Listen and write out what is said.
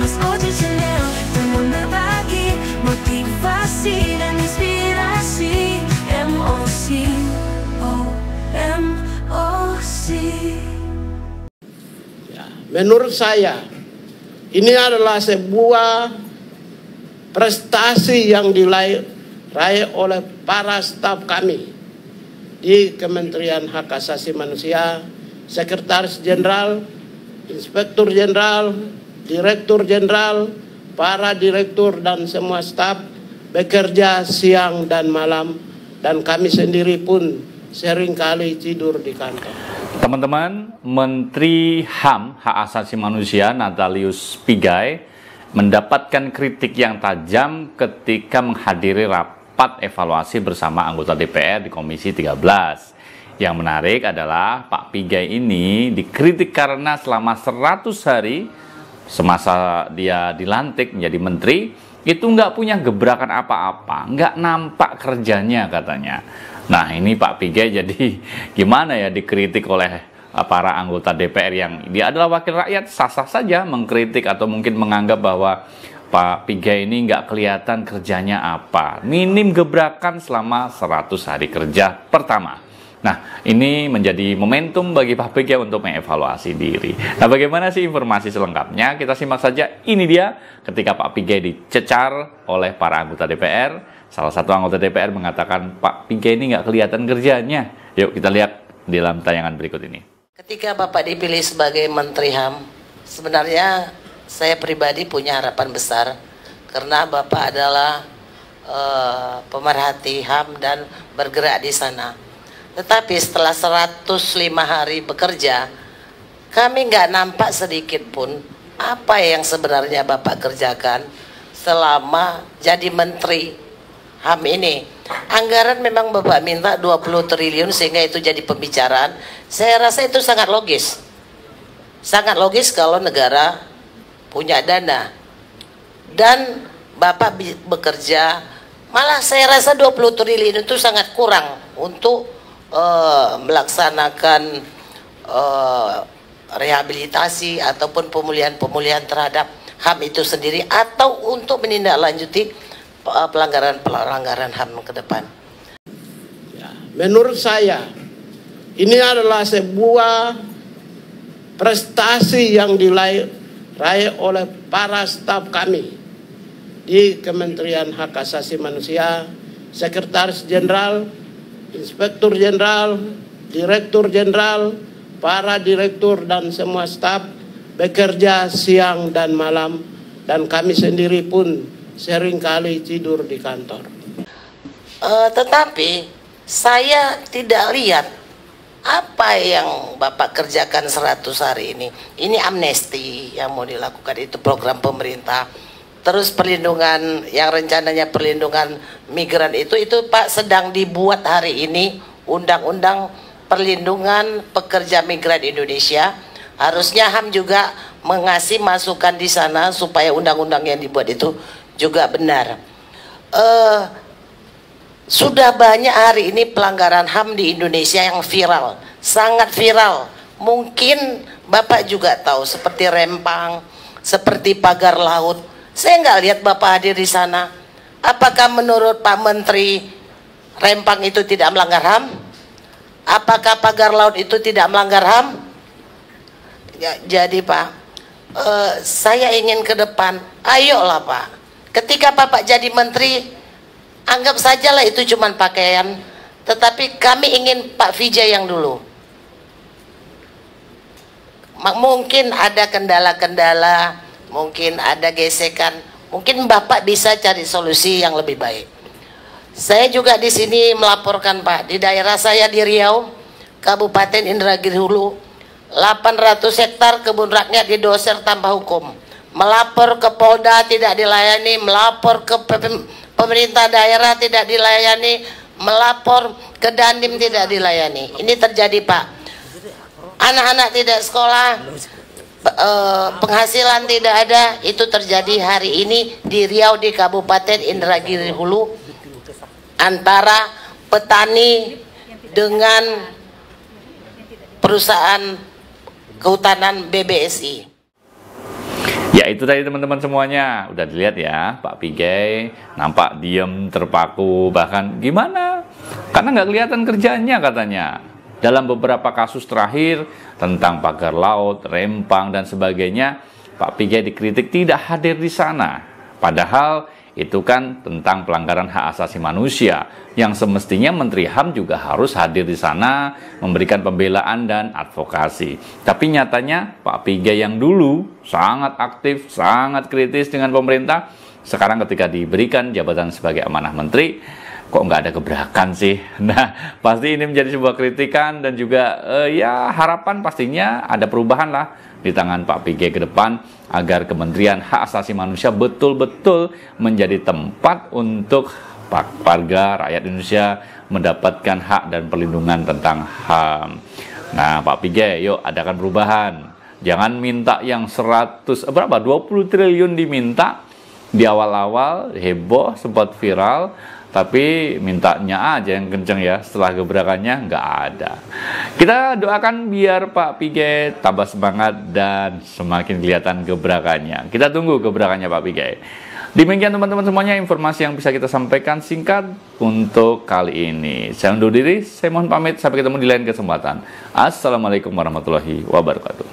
Mas Oji Channel dengan berbagi motivasi dan inspirasi. MOC, MOC. Ya, menurut saya ini adalah sebuah prestasi yang diraih oleh para staf kami di Kementerian Hak Asasi Manusia, Sekretaris Jenderal, Inspektur Jenderal, Direktur Jenderal, para direktur dan semua staf bekerja siang dan malam, dan kami sendiri pun seringkali tidur di kantor. Teman-teman, Menteri HAM, Hak Asasi Manusia, Natalius Pigai, mendapatkan kritik yang tajam ketika menghadiri rapat evaluasi bersama anggota DPR di Komisi 13. Yang menarik adalah Pak Pigai ini dikritik karena selama 100 hari semasa dia dilantik menjadi menteri, itu nggak punya gebrakan apa-apa, nggak nampak kerjanya katanya. Nah ini Pak Pigai jadi gimana ya dikritik oleh para anggota DPR yang dia adalah wakil rakyat, sah-sah saja mengkritik atau mungkin menganggap bahwa Pak Pigai ini nggak kelihatan kerjanya apa, minim gebrakan selama 100 hari kerja pertama. Nah, ini menjadi momentum bagi Pak Pigai untuk mengevaluasi diri. Nah, bagaimana sih informasi selengkapnya? Kita simak saja. Ini dia ketika Pak Pigai dicecar oleh para anggota DPR. Salah satu anggota DPR mengatakan Pak Pigai ini nggak kelihatan kerjanya. Yuk kita lihat di dalam tayangan berikut ini. Ketika Bapak dipilih sebagai Menteri HAM, sebenarnya saya pribadi punya harapan besar karena Bapak adalah pemerhati HAM dan bergerak di sana. Tetapi setelah 105 hari bekerja, kami nggak nampak sedikit pun apa yang sebenarnya Bapak kerjakan selama jadi Menteri HAM ini. Anggaran memang Bapak minta 20 triliun sehingga itu jadi pembicaraan. Saya rasa itu sangat logis. Sangat logis kalau negara punya dana. Dan Bapak bekerja, malah saya rasa 20 triliun itu sangat kurang untuk melaksanakan rehabilitasi ataupun pemulihan terhadap HAM itu sendiri atau untuk menindaklanjuti pelanggaran HAM ke depan. Ya, menurut saya ini adalah sebuah prestasi yang diraih oleh para staf kami di Kementerian Hak Asasi Manusia, Sekretaris Jenderal, Inspektur Jenderal, Direktur Jenderal, para direktur dan semua staf bekerja siang dan malam, dan kami sendiri pun seringkali tidur di kantor. Tetapi saya tidak lihat apa yang Bapak kerjakan 100 hari ini. Ini amnesti yang mau dilakukan, itu program pemerintah. Terus perlindungan yang rencananya perlindungan migran itu Pak sedang dibuat hari ini undang-undang perlindungan pekerja migran Indonesia. Harusnya HAM juga mengasih masukan di sana supaya undang-undang yang dibuat itu juga benar. Sudah banyak hari ini pelanggaran HAM di Indonesia yang viral, sangat viral. Mungkin Bapak juga tahu seperti Rempang, seperti pagar laut. Saya nggak lihat Bapak hadir di sana. Apakah menurut Pak Menteri Rempang itu tidak melanggar HAM? Apakah pagar laut itu tidak melanggar HAM? Ya, jadi Pak, saya ingin ke depan, ayolah Pak. Ketika Bapak jadi Menteri, anggap sajalah itu cuma pakaian. Tetapi kami ingin Pak Vijay yang dulu. Mungkin ada kendala-kendala, mungkin ada gesekan, mungkin Bapak bisa cari solusi yang lebih baik. Saya juga di sini melaporkan Pak, di daerah saya di Riau, Kabupaten Indragiri Hulu, 800 hektar kebun rakyat didoser tanpa hukum. Melapor ke Polda tidak dilayani, melapor ke pemerintah daerah tidak dilayani, melapor ke Dandim tidak dilayani. Ini terjadi Pak. Anak-anak tidak sekolah, penghasilan tidak ada, itu terjadi hari ini di Riau di Kabupaten Indragiri Hulu antara petani dengan perusahaan kehutanan BBSI. Ya itu tadi teman-teman semuanya, udah dilihat ya, Pak Pigai nampak diem, terpaku, bahkan gimana? Karena nggak kelihatan kerjanya katanya. Dalam beberapa kasus terakhir tentang pagar laut, rempang dan sebagainya, Pak Pigai dikritik tidak hadir di sana. Padahal itu kan tentang pelanggaran hak asasi manusia yang semestinya Menteri HAM juga harus hadir di sana memberikan pembelaan dan advokasi. Tapi nyatanya Pak Pigai yang dulu sangat aktif, sangat kritis dengan pemerintah, sekarang ketika diberikan jabatan sebagai amanah menteri, kok nggak ada gebrakan sih? Nah, pasti ini menjadi sebuah kritikan dan juga ya harapan pastinya ada perubahan lah di tangan Pak Pigai ke depan agar Kementerian Hak Asasi Manusia betul-betul menjadi tempat untuk warga rakyat Indonesia mendapatkan hak dan perlindungan tentang HAM. Nah, Pak Pigai, yuk adakan perubahan. Jangan minta yang 20 triliun diminta di awal-awal heboh sempat viral. Tapi mintanya aja yang kenceng ya, setelah gebrakannya nggak ada. Kita doakan biar Pak Pigai tambah semangat dan semakin kelihatan gebrakannya. Kita tunggu gebrakannya Pak Pigai. Demikian teman-teman semuanya informasi yang bisa kita sampaikan singkat untuk kali ini. Saya undur diri, saya mohon pamit, sampai ketemu di lain kesempatan. Assalamualaikum warahmatullahi wabarakatuh.